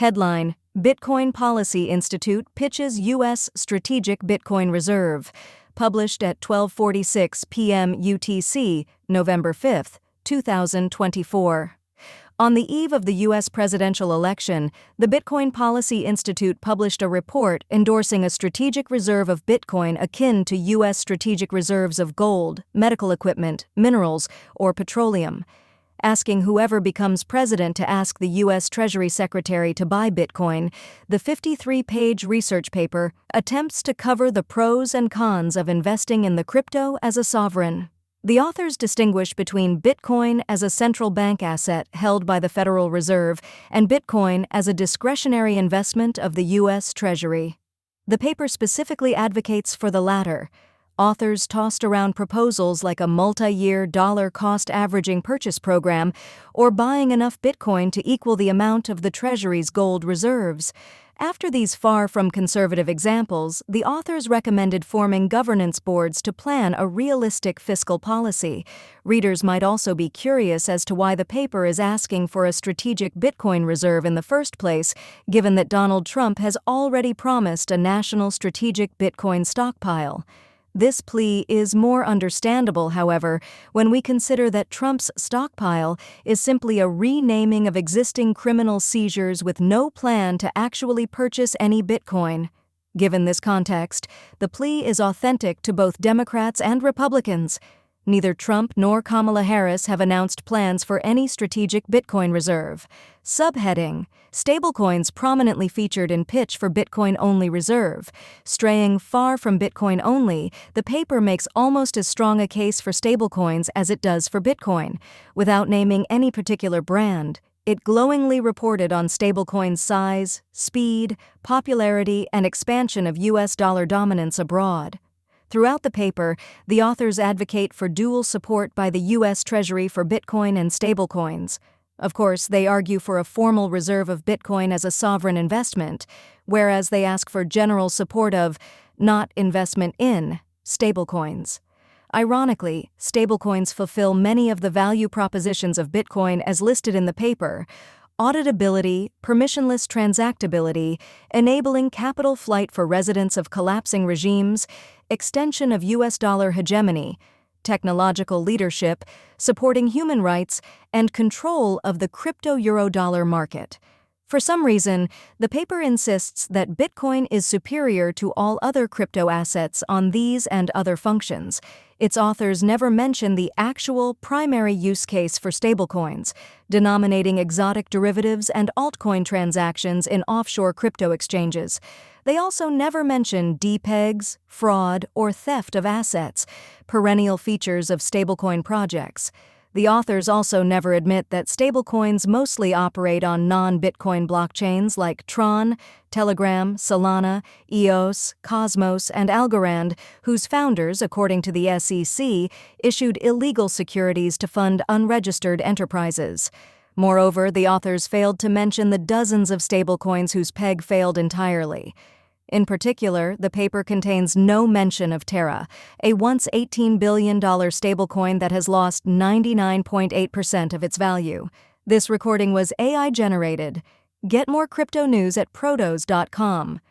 Headline: Bitcoin Policy Institute pitches U.S. Strategic Bitcoin Reserve. Published at 12:46 p.m. UTC, November 5, 2024. On the eve of the U.S. presidential election, the Bitcoin Policy Institute published a report endorsing a strategic reserve of Bitcoin akin to U.S. strategic reserves of gold, medical equipment, minerals, or petroleum, asking whoever becomes president to ask the U.S. Treasury Secretary to buy Bitcoin. The 53-page research paper attempts to cover the pros and cons of investing in the crypto as a sovereign. The authors distinguish between Bitcoin as a central bank asset held by the Federal Reserve and Bitcoin as a discretionary investment of the U.S. Treasury. The paper specifically advocates for the latter. Authors tossed around proposals like a multi-year dollar cost averaging purchase program or buying enough Bitcoin to equal the amount of the Treasury's gold reserves. After these far from conservative examples, the authors recommended forming governance boards to plan a realistic fiscal policy. Readers might also be curious as to why the paper is asking for a strategic Bitcoin reserve in the first place, given that Donald Trump has already promised a national strategic Bitcoin stockpile. This plea is more understandable, however, when we consider that Trump's stockpile is simply a renaming of existing criminal seizures with no plan to actually purchase any Bitcoin. Given this context, the plea is authentic to both Democrats and Republicans. Neither Trump nor Kamala Harris have announced plans for any strategic Bitcoin reserve. Subheading: Stablecoins prominently featured in pitch for Bitcoin-only reserve. Straying far from Bitcoin-only, the paper makes almost as strong a case for stablecoins as it does for Bitcoin. Without naming any particular brand, it glowingly reported on stablecoins' size, speed, popularity, and expansion of U.S. dollar dominance abroad. Throughout the paper, the authors advocate for dual support by the U.S. Treasury for Bitcoin and stablecoins. Of course, they argue for a formal reserve of Bitcoin as a sovereign investment, whereas they ask for general support of, not investment in, stablecoins. Ironically, stablecoins fulfill many of the value propositions of Bitcoin as listed in the paper: auditability, permissionless transactability, enabling capital flight for residents of collapsing regimes, extension of U.S. dollar hegemony, technological leadership, supporting human rights, and control of the crypto-euro-dollar market. For some reason, the paper insists that Bitcoin is superior to all other crypto assets on these and other functions. Its authors never mention the actual primary use case for stablecoins, denominating exotic derivatives and altcoin transactions in offshore crypto exchanges. They also never mention depegs, fraud, or theft of assets, perennial features of stablecoin projects. The authors also never admit that stablecoins mostly operate on non-Bitcoin blockchains like Tron, Telegram, Solana, EOS, Cosmos, and Algorand, whose founders, according to the SEC, issued illegal securities to fund unregistered enterprises. Moreover, the authors failed to mention the dozens of stablecoins whose peg failed entirely. In particular, the paper contains no mention of Terra, a once $18 billion stablecoin that has lost 99.8% of its value. This recording was AI-generated. Get more crypto news at protos.com.